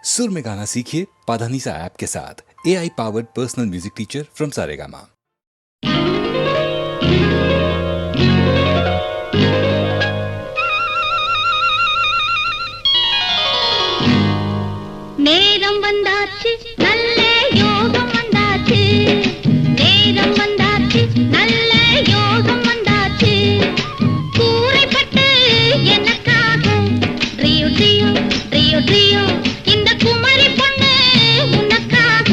सुर में गाना सीखिए पाधानीसा ऐप के साथ। AI powered personal music teacher from Saregama. நேரம் வந்தாச்சு நல்ல யோகம் வந்தாச்சு, நேரம் வந்தாச்சு நல்ல யோகம் வந்தாச்சு. கூரைப்பட்டு எனக்காக ட்ரியோ ட்ரியோ ட்ரியோ ட்ரியோ, இந்த குமரி பொண்ணு உனக்காக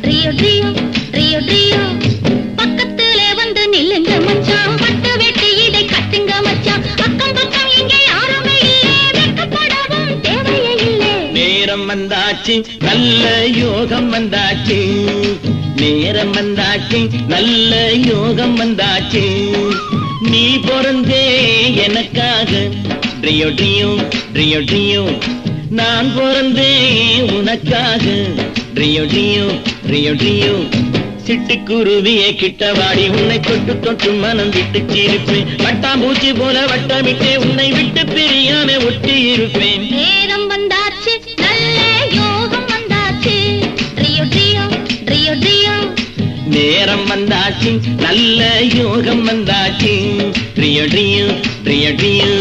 ட்ரியோ ட்ரியோ ட்ரியோ ட்ரியோ. பக்கத்துல வந்து நில்லுங்க மச்சான், பட்டு வெட்டி இதை கட்டுங்க மச்சான். அக்கம் பக்கம் இங்கே யாருமே இல்லை, வெட்கப்படவும் தேவையே இல்லை. நேரம் வந்தாச்சு நல்ல யோகம் வந்தாச்சு, நேரம் வந்தாச்சு நல்ல யோகம் வந்தாச்சு. நீ பிறந்தே எனக்காக ட்ரியோ ட்ரியோ ட்ரியோ ட்ரியோ, நான் பிறந்தே உனக்காக ட்ரியோ ட்ரியோ ட்ரியோ ட்ரியோ. சிட்டுக்குருவியே கிட்டவாடி உன்னை தொட்டு தொட்டு மனம் விட்டு சிரிப்பேன். வட்டாம்பூச்சி போல வட்டமிட்டே உன்னை விட்டு பிரியாம ஒட்டி இருப்பேன். நேரம் வந்தாச்சு நல்ல யோகம் வந்தாச்சு, ட்ரியோ ட்ரியோ ட்ரியோ ட்ரியோ. நேரம் வந்தாச்சு நல்ல யோகம் வந்தாச்சு, ட்ரியோ ட்ரியோ ட்ரியோ ட்ரியோ.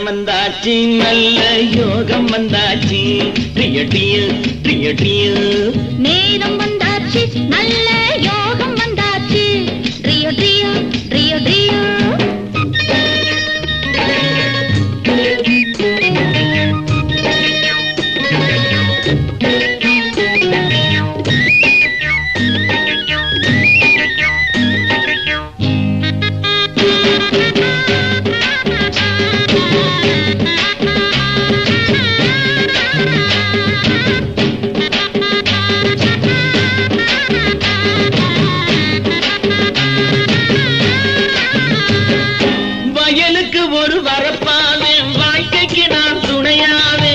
வந்தாச்சு நல்ல யோகம் வந்தாச்சு, ட்ரியோ ட்ரியோ ட்ரியோ ட்ரியோ. நேரம் வந்தாச்சு நல்ல யோகம் வந்தாச்சு, ட்ரியோ ட்ரியோ ட்ரியோ ட்ரியோ. ஒரு வரப்பாவே வாழ்க்கைக்கு நான் துணையாவே,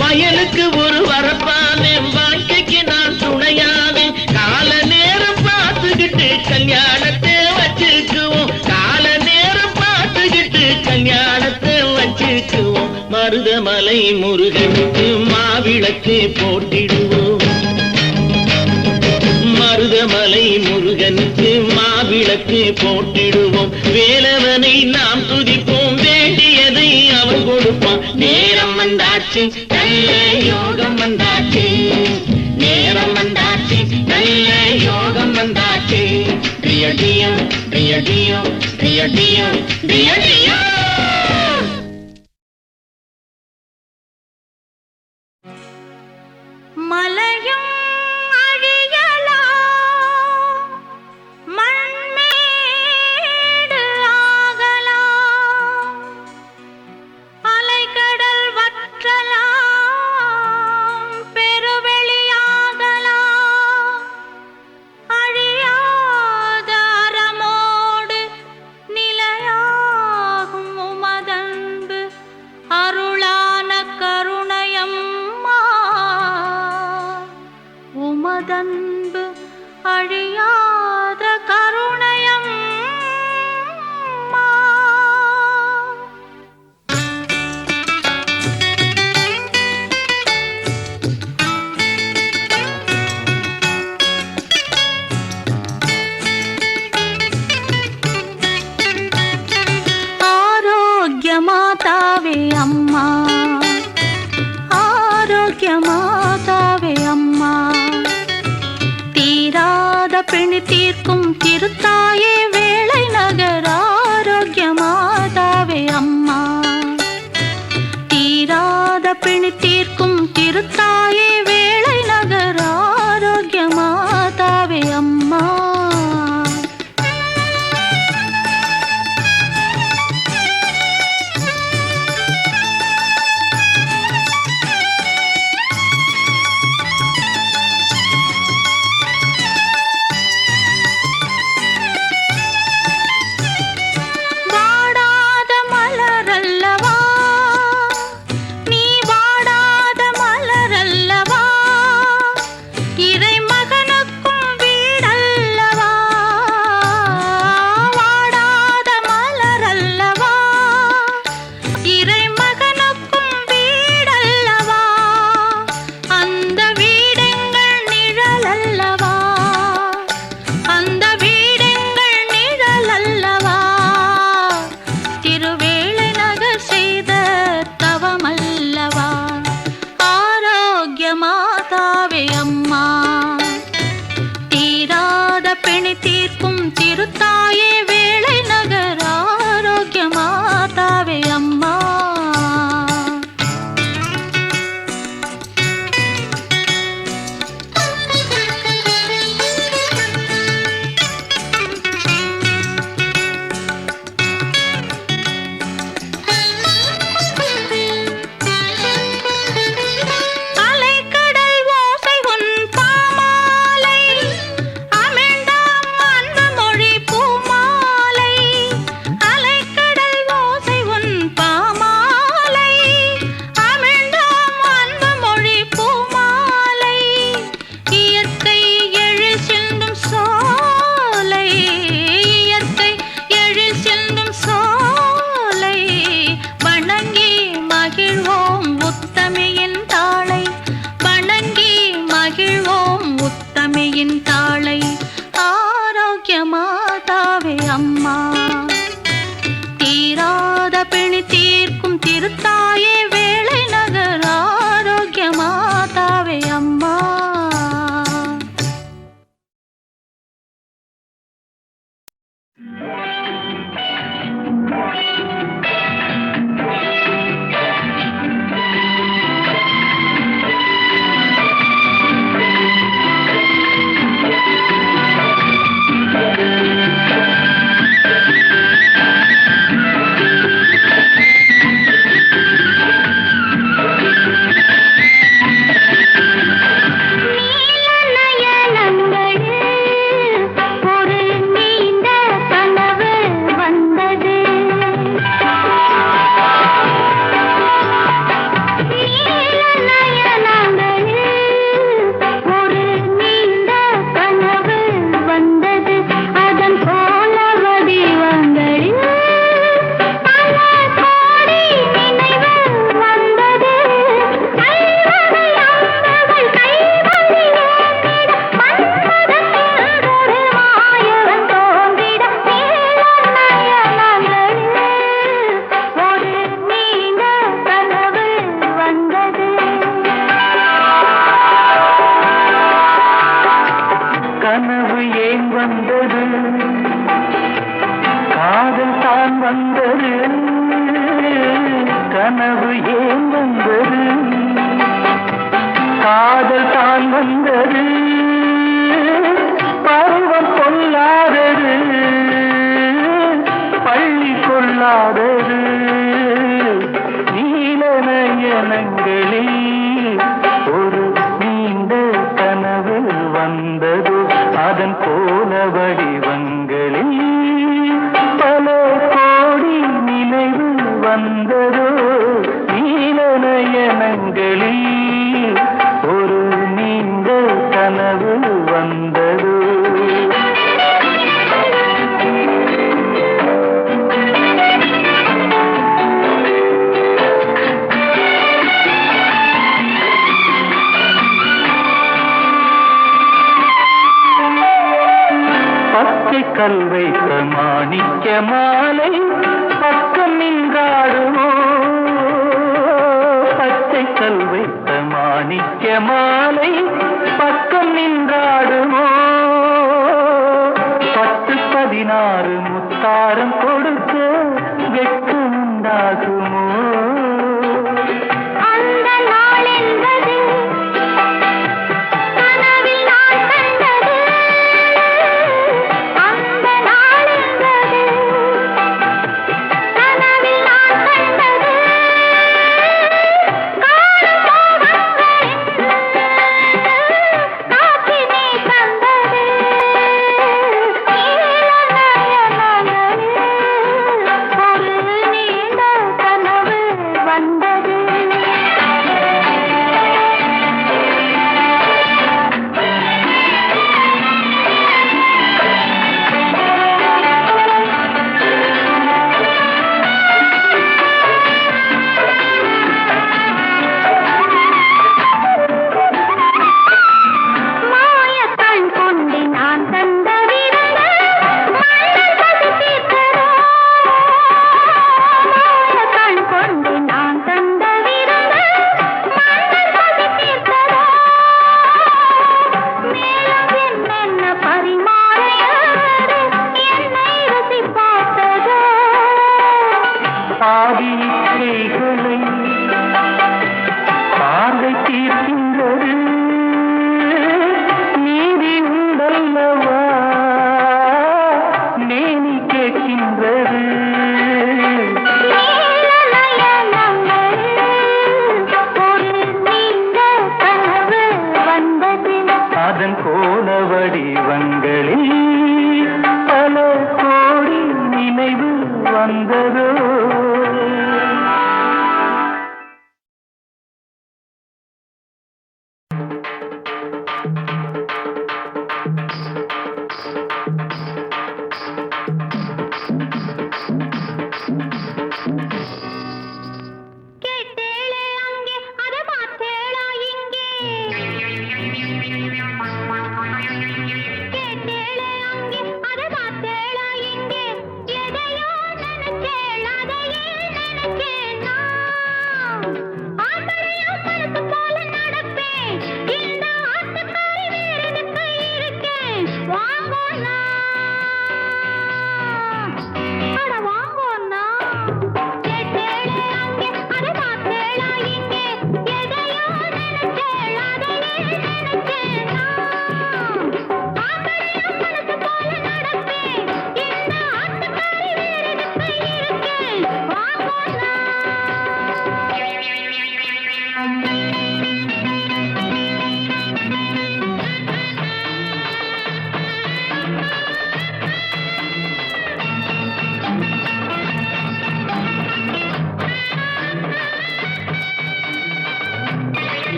வயலுக்கு ஒரு வரப்பாவே வாழ்க்கைக்கு நான் துணையாவே. கால நேரம் பார்த்துக்கிட்டு கல்யாணத்தை வச்சுக்குவோம், கால நேரம் பார்த்துக்கிட்டு கல்யாணத்தை வச்சுக்குவோம். மருதமலை முருகனுக்கு மாவிளக்கு போட்டிடுவோம், மருதமலை முருகனுக்கு மாவிளக்கு போட்டிடுவோம். வேலவனை நாம் துதிப்போம், வேண்டியதை அவன் கொடுப்பான். நேரம் வந்தாச்சு நல்ல யோகம் வந்தாச்சு, நேரம் வந்தாச்சு நல்ல யோகம் வந்தாச்சு, ட்ரியோ ட்ரியோ ட்ரியோ ட்ரியோ ட்ரியோ ட்ரியோ ட்ரியோ ட்ரியோ. மலையும் உமதன்பு அழியாத கருணையம். ஆரோக்கிய மாதாவே அம்மா, மாதாவே அம்மா. தீராத பிணி தீர்க்கும் திருத்தாயே வேளை நகர் ஆரோக்கிய மாதாவே அம்மா. தீராத பிணி தீர்க்கும் திருத்தாயே வேளை நகர் ஆரோக்கிய மாதாவே அம்மா. மாலை பக்கம் நின்றாடுமோ பச்சை படைத்தல் வைத்த மாணிக்க மாலை பக்கம் நின்றாடுமோ 10-16 முத்தாரம் கொடுக்க வெட்கம் உண்டாகுமோ அந்த நாள் என்பது கனவில் நான் கண்டது அந்த நாள் என்பது கனவில் நான் கண்டது காணும் மோகங்களின் காட்சி நீ தந்தது நீல நயனங்களில் ஒரு நீண்ட கனவு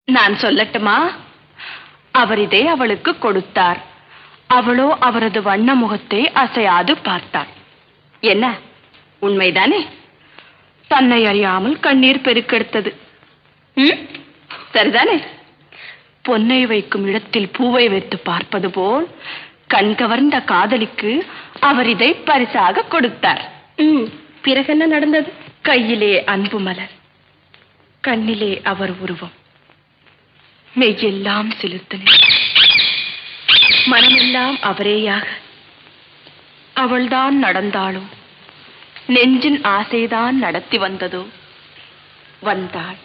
நான் சொல்லட்டுமா? அவர் இதை அவளுக்கு கொடுத்தார். அவளோ அவரது வண்ண முகத்தை அசையாது பார்த்தாள். என்ன, உண்மைதானே? தன்னை அறியாமல் கண்ணீர் பெருக்கெடுத்தது. சரிதானே? பொன்னை வைக்கும் இடத்தில் பூவை வைத்து பார்ப்பது போல் கண்கவர்ந்த காதலிக்கு அவர் இதை பரிசாக கொடுத்தார். பிறகு என்ன நடந்தது? கையிலே அன்பு மலர், கண்ணிலே அவர் உருவம், மெய்யெல்லாம் செலுத்தினேன், மனமெல்லாம் அவரேயாக. அவள்தான் நடந்தாளோ, நெஞ்சின் ஆசைதான் நடத்தி வந்ததோ? வந்தாள்,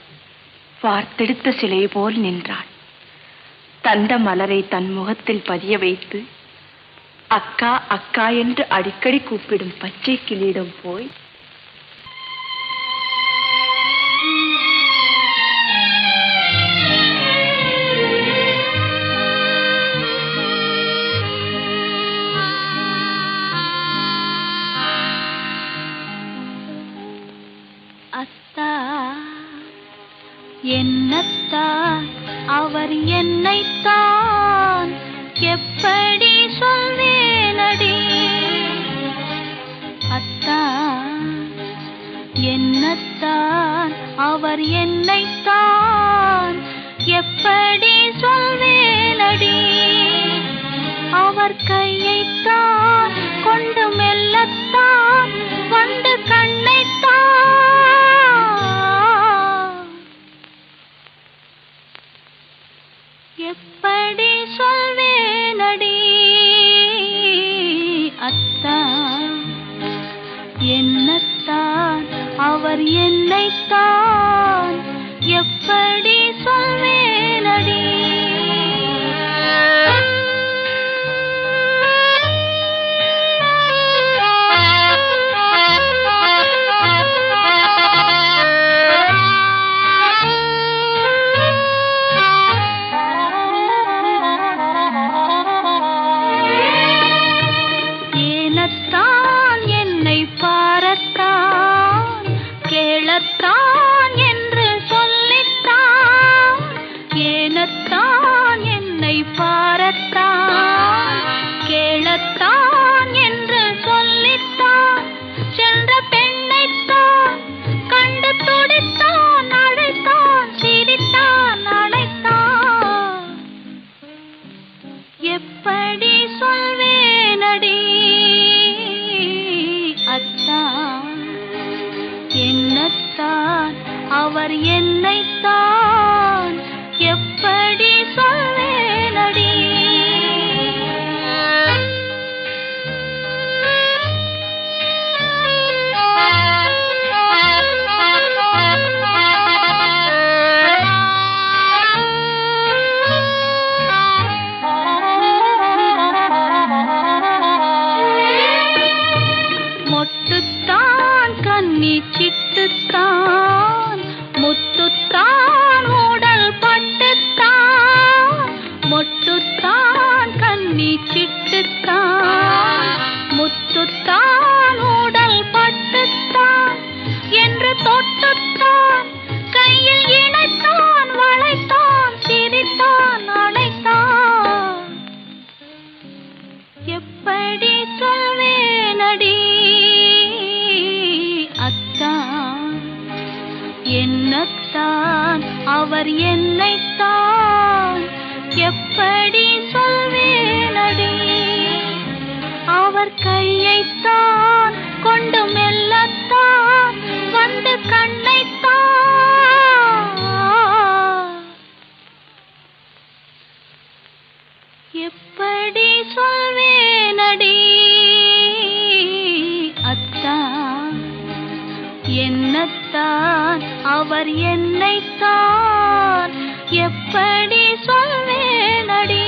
வார்த்தெடுத்த சிலை போல் நின்றாள். தந்த மலரை தன் முகத்தில் பதிய வைத்து அக்கா அக்கா என்று அடிக்கடி கூப்பிடும் பச்சை கிளியிடம் போய் அத்தா என்னத்தான் அவர் என்னைத்தான் எப்படி சொல்வேனடி? அத்தா என்னத்தான் அவர் என்னைத்தான் எப்படி சொல்வேனடி? அவர் கையைத்தான் கொண்டு மெல்லத்தான் வந்து கண்ணைத்தான் எப்படி சொல்வேனடி? அத்தா என்னத்தான் அவர் என்னைத்தான் எப்படி சொல்வேனடி? ஏனத்தான் என்னை பாரத்தான் கேளத்தான் என்று சொல்லித்தான், ஏனத்தான் என்னை பாரத்தான் கேளத்தான் என்று சொல்லித்தான், சென்ற பெண்ணைத்தான் கண்டு துடித்தான், அழைத்தான், சிரித்தான், அழைத்தான். எப்படி சொல்வேனடி? அத்தா என்னத்தான் அவர் என்னைத்தான் எப்படி சொல்வேனடி? மொட்டுத்தான் கன்னி சிட்டுத்தான், முத்துத்தான் உடல் பட்டுத்தான், மொட்டுத்தான் கன்னி சிட்டுத்தான், முத்துத்தான் உடல் பட்டுத்தான் என்று தொட்டுத்தான் கையில் இணைத்தான், வளைத்தான், சிரித்தான், அணைத்தான். எப்படி சொல்வேனடி அத்தான், என்னத்தான் அவர் என்னைத்தான் எப்படி சொல்வேனடி, அவர் கையைத்தான் கொண்டு மெல்லத்தான் வந்து கண்ணைத்தான் எப்படி சொல்வேனடி அத்தான், என்னத்தான் அவர் என்னைத்தான் எப்படி சொல்வேனடி.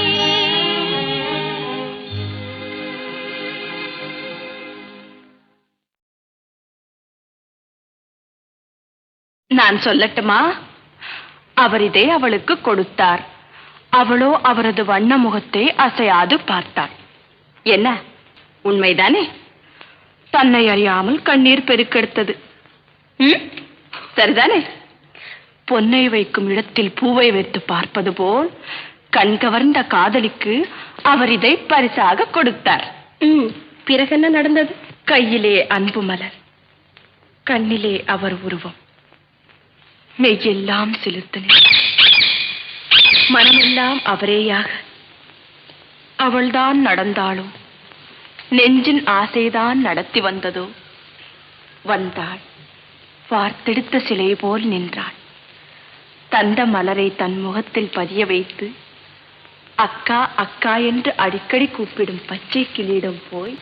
நான் சொல்லட்டுமா? அவர் இதை அவளுக்கு கொடுத்தார். அவளோ அவரது வண்ண முகத்தை அசையாது பார்த்தாள். என்ன, உண்மைதானே? தன்னை அறியாமல் கண்ணீர் பெருக்கெடுத்தது. சரிதானே? பொன்னை வைக்கும் இடத்தில் பூவை வைத்து பார்ப்பது போல் கண்கவர்ந்த காதலிக்கு அவர் இதை பரிசாக கொடுத்தார். பிறகு என்ன நடந்தது? கையிலே அன்பு மலர், கண்ணிலே அவர் உருவம், மெய்யெல்லாம் செலுத்தினேன், மனமெல்லாம் அவரேயாக. அவள்தான் நடந்தாளோ, நெஞ்சின் ஆசைதான் நடத்தி வந்ததோ. வந்தாள், பார்த்தெடுத்த சிலை போல் நின்றாள். தந்த மலரை தன் முகத்தில் பதிய வைத்து அக்கா அக்கா என்று அடிக்கடி கூப்பிடும் பச்சை கிளியிடம் போய்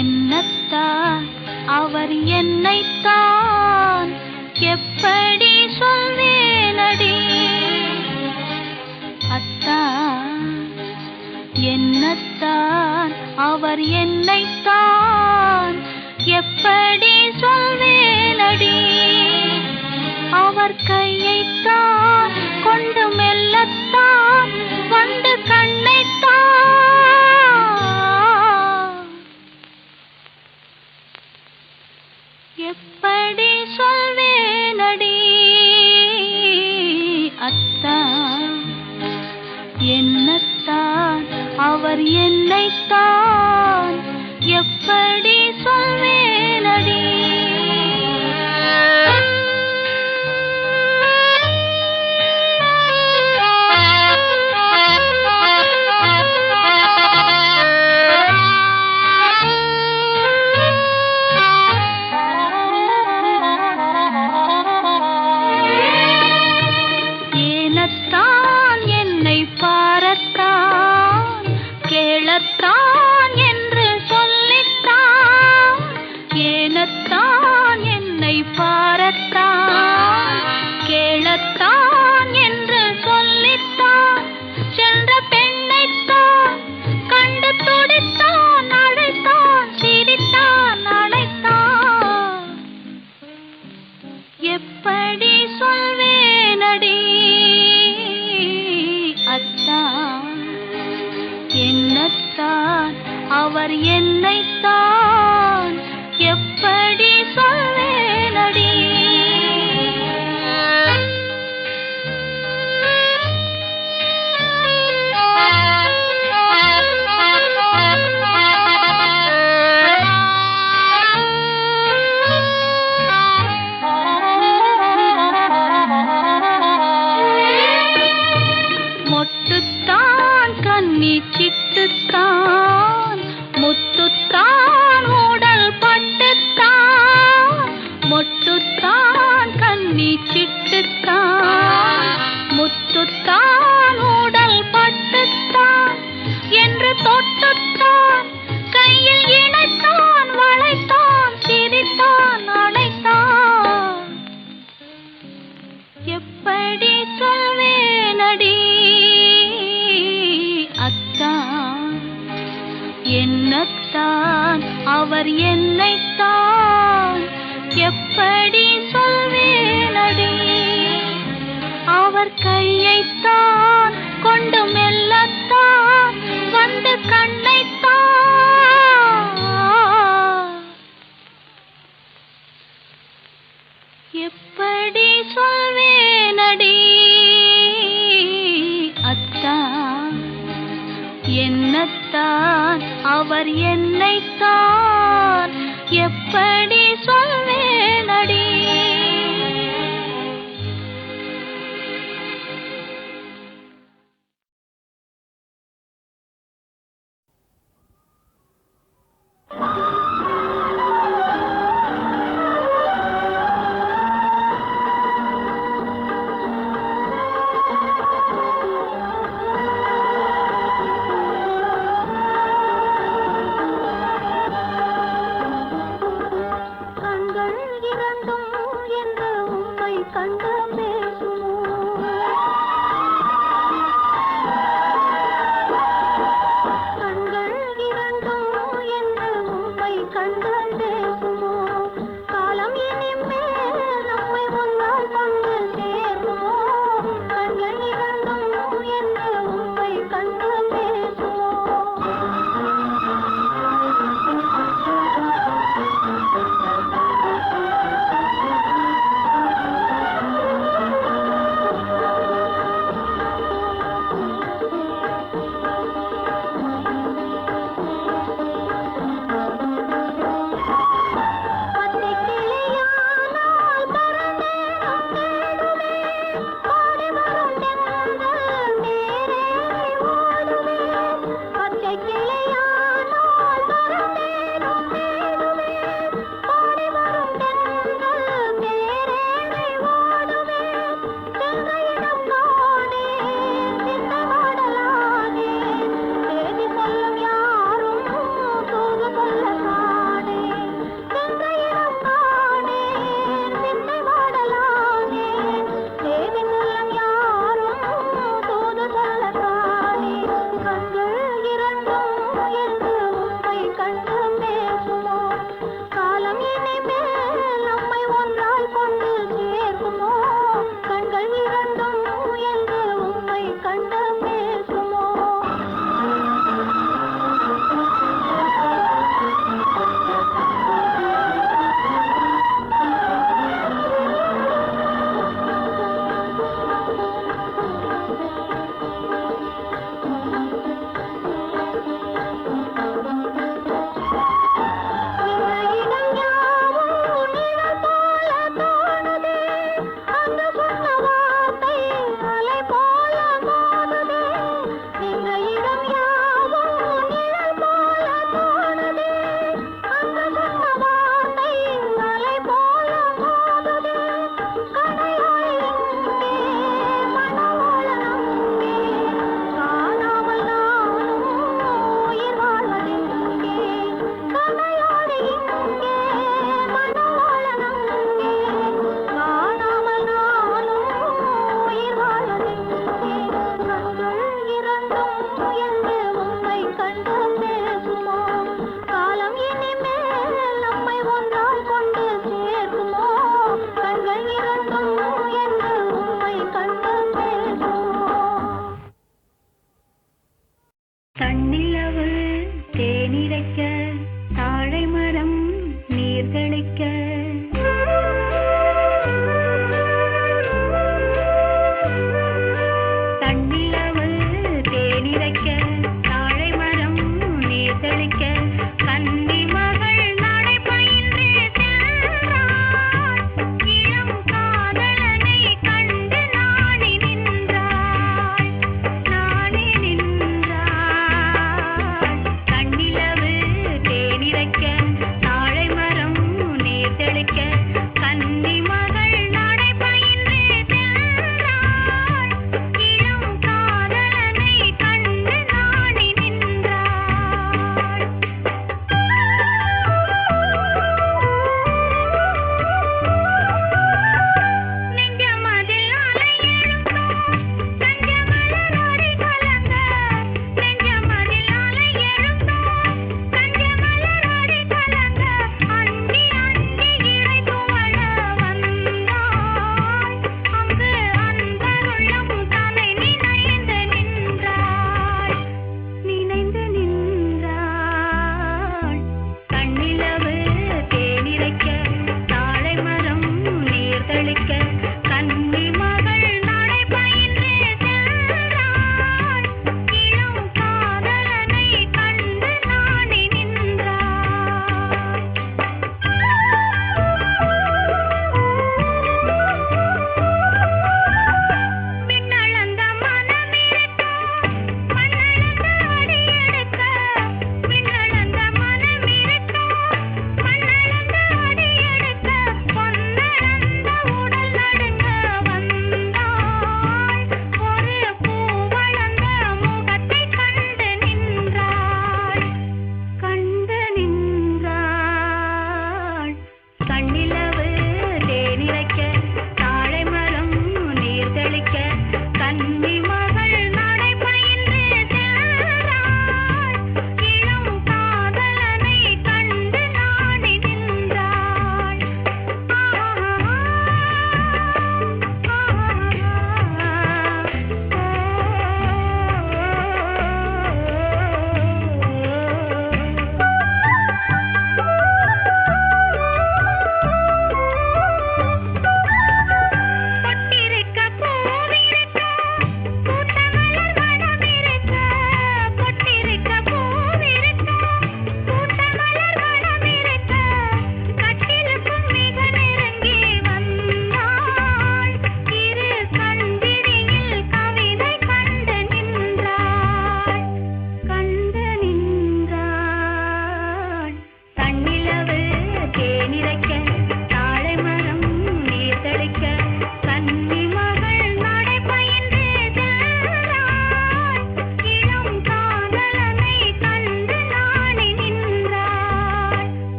என்னத்தான் அவர் என்னைத்தான் எப்படி சொல்வேனடி அத்தான், என்னத்தான் அவர் என்னைத்தான் எப்படி சொல்வேனடி, அவர் கையைத்தான் கொண்டு மெல்லத்தான் வந்து கண்ணைத்தான் எப்படி சொல்வேனடி அத்தான், என்னத்தான் அவர் என்னைத்தான் எப்படி சொல்வேனடி. ஏனத்தான் என்னை பாரத்தான் கேளத்தான் என்று சொல்லித்தான், ஏனத்தான் என்னை பாரத்தான் கேளத்தான் என்று சொல்லித்தான், சென்ற பெண்ணைத்தான் கண்டு துடித்தான் அழைத்தான் சிரித்தான் அழைத்தான் எப்படி சொல்வேனடி அத்தான், என்னத்தான் அவர் என்னைத்தான் எப்படி சொல்வேனடி. மொட்டுத்தான் கண்ணி சிட்டுத்தான் முத்துத்தான் உடல் பட்டுத்தான், மொட்டுத்தான் கண்ணி சிட்டுத்தான் முத்துத்தான் உடல் பட்டுத்தான் என்று தொட்டுத்தான் கையில் இணைத்தான் வளைத்தான் சிரித்தான் அழைத்தான் எப்படி சொல்வேனடி அத்தான், என்னத்தான் அவர் என்னைத்தான் எப்படி சொல்வேனடி, அவர் கையைத்தான் அவர் என்னைத்தான் எப்படி சொல்வேனடி. கண்கள்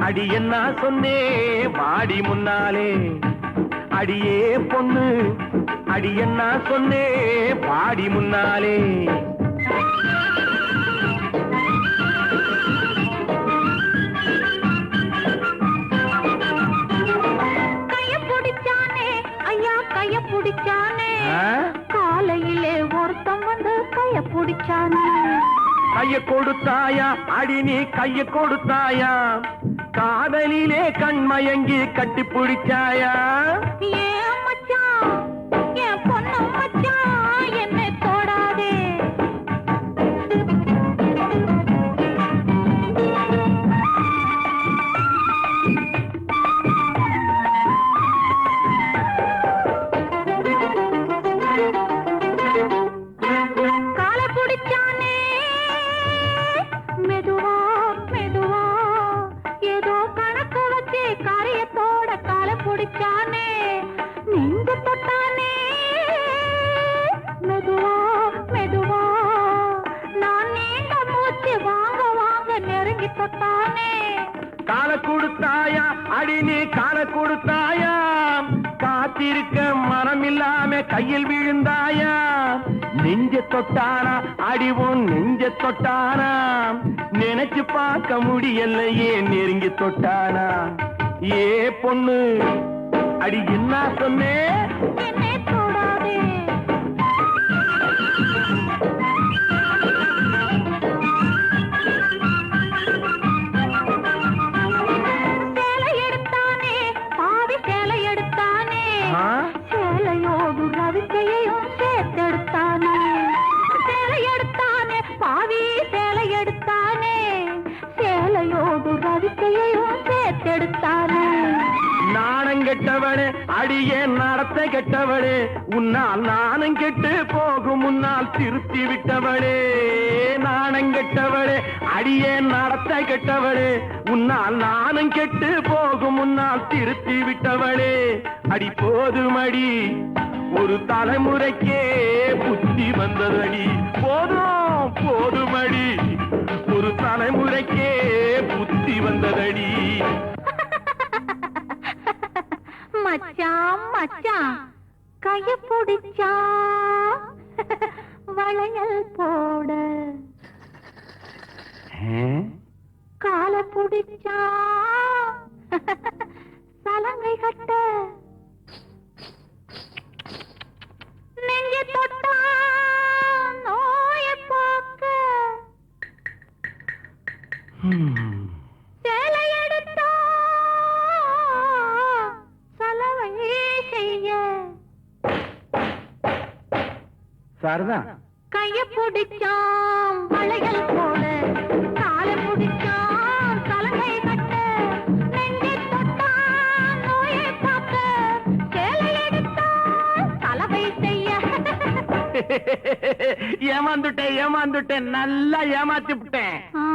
அடி என்ன சொன்னே வாடி முன்னாலே அடியே பொண்ணு அடி என்ன சொன்னே வாடி முன்னாலே கைய பிடிச்சானே ஐயா கைய பிடிச்சானே காலையிலே ஒருத்தன் வந்து கைய பிடிச்சானே கைய கொடுத்தாயா அடி நீ கைய கொடுத்தாயா காதலிலே கண்மயங்கி கட்டி பிடிச்சாயா ஏன் மச்சான் என் பொண்ணு மச்சான் என்னை தொடாதே காலை பிடிச்சானே மெதுவா மெதுவா ஏதோ கணக்கு வச்சு காரியத்தோட காலை பிடிச்சானே நெஞ்சு தொட்டானே மெதுவா மெதுவா நான் நீண்ட மூச்சு வாங்க வாங்க நெருங்கி தொட்டானே கால கொடுத்தாயா அடி நீ கால கொடுத்தாயா காத்திருக்க மனம் இல்லாம கையில் விழுந்தாயா நெஞ்ச தொட்டானா அடிவும் நெஞ்ச தொட்டானா நினைச்சு பார்க்க முடியலையே நெருங்கி தொட்டானா ஏ பொண்ணு அடி என்ன சொன்னே என்னை தொடாதே சேலை எடுத்தானே பாவி சேலை எடுத்தானே சேலையோடு ரவிக்கையையும் சேர்த்தெடுத்தானே சேலை எடுத்தானே பாவி சேலை எடுத்தானே சேலையோடு ரவிக்கையையும் சேர்த்தெடுத்தானே நாணம் கெட்டவளே அடியே நடத்த கெட்டவளே உன்னால் நாணம் கெட்டு போகும் முன்னால் திருத்தி விட்டவளே நாணம் கெட்டவளே அடியே நடத்த கெட்டவளே உன்னால் நாணம் கெட்டு போகும் முன்னால் திருத்தி விட்டவளே அடி போதுமடி ஒரு தலைமுறைக்கே புத்தி வந்ததடி போதும் போதுமடி ஒரு தலைமுறைக்கே புத்தி வந்ததடி மச்சான் மச்சான் கைய பிடிச்சா வளையல் போட கால பிடிச்சா சலங்கை கட்ட நெஞ்ச தொட்டா நோய போக்க சேலை எடுத்தா சலவை செய்ய சாரதா கைய பிடிச்சான் வளையல் போல காலை பிடிச்சான் சலங்கை கட்ட நெஞ்சை தொட்டான் நோயை பார்க்க சேலை எடுத்தான் சலவை செய்ய ஏமாந்துட்டேன் நல்லா ஏமாத்தி விட்டேன் ஆ?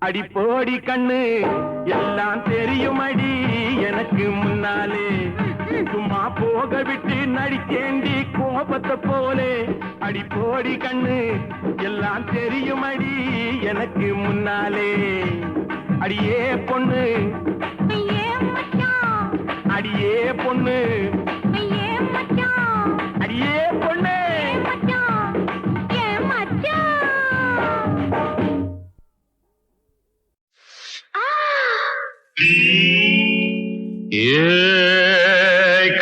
அடி போடி கண்ணு எல்லாம் தெரியும் அடி எனக்கு முன்னாலே சும்மா போக விட்டு நடிச்சேண்டி கோபத்தை போலே அடி போடி கண்ணு எல்லாம் தெரியும் அடி எனக்கு முன்னாலே அடியே பொண்ணு ஏன் மச்சான் அடியே பொண்ணு ஏன் மச்சான் அடியே பொண்ணு ஏன் மச்சான் ஏன் மச்சான்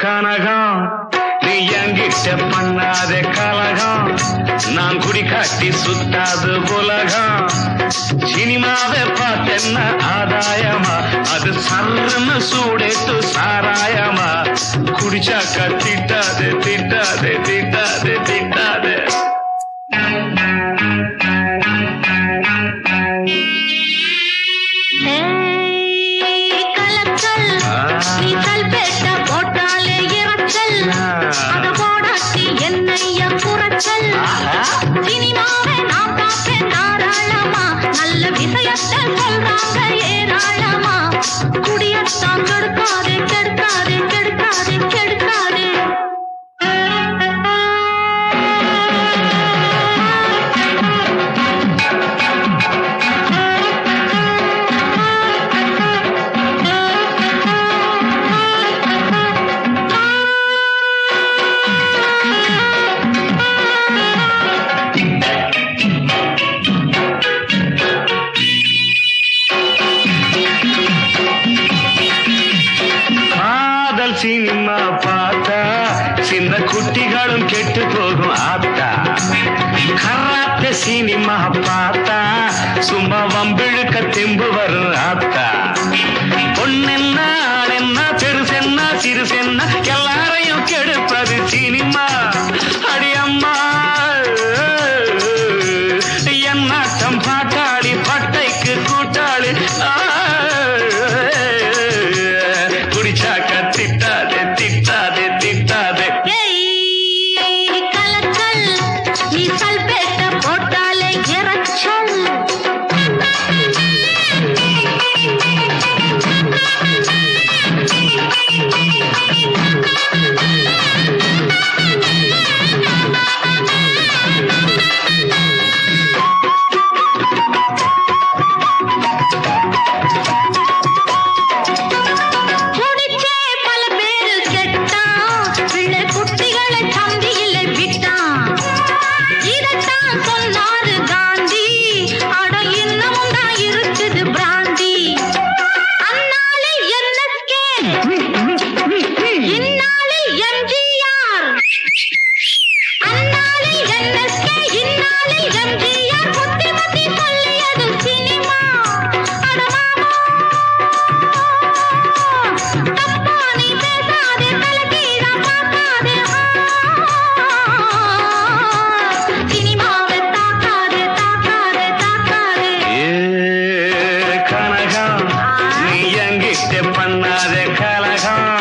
கனகம் நீ என்கிட்ட பண்ணாத கலகம் நான் குடி காட்டி சுத்தாது உலகம் சினிமாவை பார்த்தென்ன ஆதாயமா அது சர்ன்னு சூடேத்து சாராயமா குடிச்சாக்கா திட்டாதே திட்டாதே திட்டாதே திட்டாதே கலக்கல் நீ கல்பேட்ட போட்டாலே இறச்சல் அத போடாட்டி என்னைய குறைச்சல் சினிமாவை நான் பார்ப்பேன் தாராளமா நல்ல விஷயத்தை சொல்றாங்க ஏராளமா குடியத்தான் கெடுக்காதே கெடுக்காதே கெடுக்காதே கெடுக்காதே காதல் சினிமா பார்த்தா சின்ன குட்டிகளும் கெட்டு போகும் ஆத்தா. கராத்தே சினிமா பார்த்தா சும்மா வம்பிழுக்க தெம்பு வரும் ஆத்தா. பொண்ணென்ன ஆளென்ன பெருசென்ன சிறுசென்ன எல்லாரையும் கெடுப்பது சினிமா. அடியம்மா என்னாட்டம் பாட்டாளி பட்டைக்கு கூட்டாளி. குடிச்சாக்க திட்டாதே திட்டாதே திட்டாதே. ஏய் கலக்கல் நீ சல்பேட்ட போட்டாலே இறச்சல். குடிச்சே பல பேரு கெட்டான், பிள்ளை குட்டிகளை சந்தியில விட்டான். இதத்தான் சொன்னாரு காந்தி, அட இன்னமும் தான் இருக்குது பிராந்தி. அந்நாளில் NSK, இந்நாளில் MGR. அந்நாளில் NSK, இந்நாளில் MGR. புத்தி புத்தி சொல்லியது சினிமா. அட மாமா தப்பா நீ பேசாதே, தலைகீழா பார்க்காதே. சினிமாவை தாக்காதே தாக்காதே தாக்காதே. ஏ கனகம் நீ எங்கிட்ட பண்ணாத கலகம்.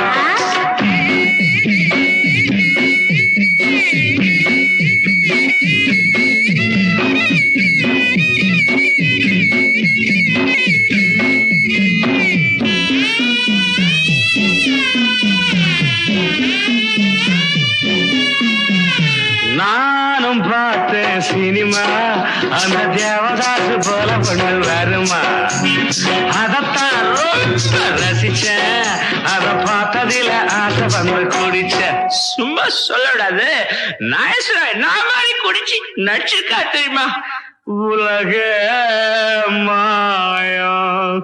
நானும் பார்த்தேன் சினிமா, அந்த தேவதாசு போல பொண்ணு வருமா. அதத்தான் ரொம்ப ரசிச்சேன், அத பார்த்ததில ஆசை வந்து குடிச்சேன். சும்மா சொல்லக்கூடாது, நான் மாதிரி குடிச்சு நடிச்சிருக்கா தெரியுமா. உலக மாயம்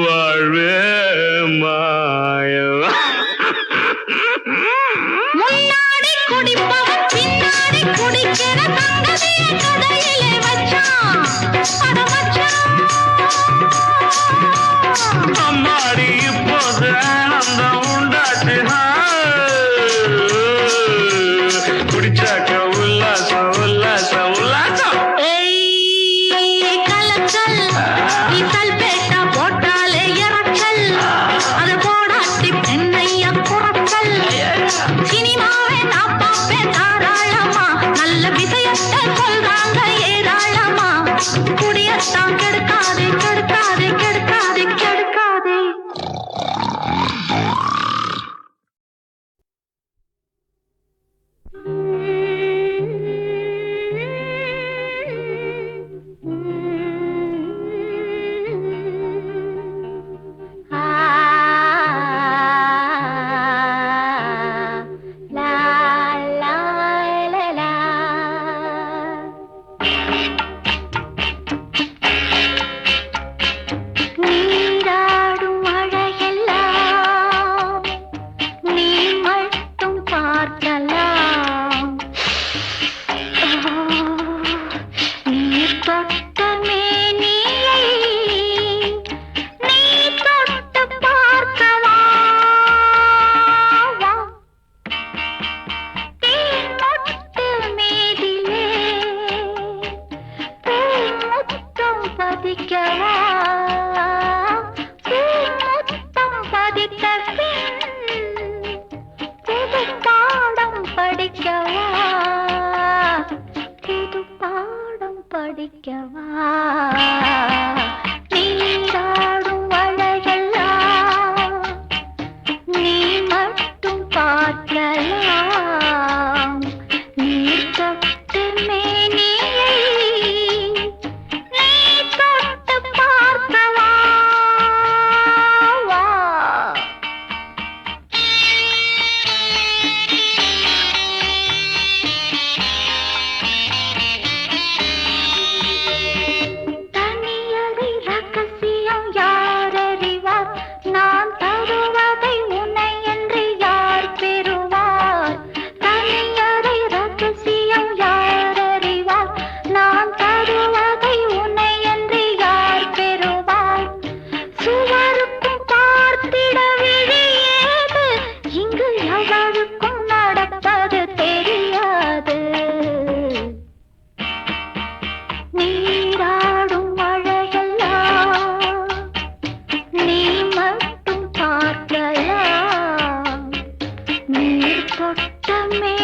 வாழ்வே மாயம். முன்னாடி குடிப்பவன் பின்னாடி குடிக்கிற தங்கதிய கதையிலே வச்சான். அட மச்சான் அம்மாடி இப்போது ஆனந்தம் உண்டாச்சு. குடிச்சாக்க உல்லாசம் உல்லாசம் உல்லாசம். ஏய் கலக்கல் நீ சல்பேட்டா போட்டாலே இறச்சல். அத போடாட்டி பெண்ணைய குறச்சல். சினிமாவே நான் பார்ப்பேன் தாராளமா, நல்ல விஷயத்தை சொல்றாங்க ஏராளமா. குடியத்தான் கெடுக்காதே கெடுக்காதே கெடுக்காதே கெடுக்காதே. நீராடும் அழகெல்லாம் நீ மட்டும் பார்க்கலாம். நீர் தொட்ட மேனியை நீ தொட்டு பார்க்கவா. தேன்மொட்டு மேதிலே தேன்முத்தம் பதிக்கவா. தேன்முத்தம் பதித்த பின் புது பாடம் படிக்கவா. புது பாடம் படிக்கவா. நீராடும் அழகெல்லாம் நீ மட்டும் பார்க்கலாம். நீர் தொட்டு மேனியை நீ தொட்டு பார்க்கவா. தனியா முத்தமே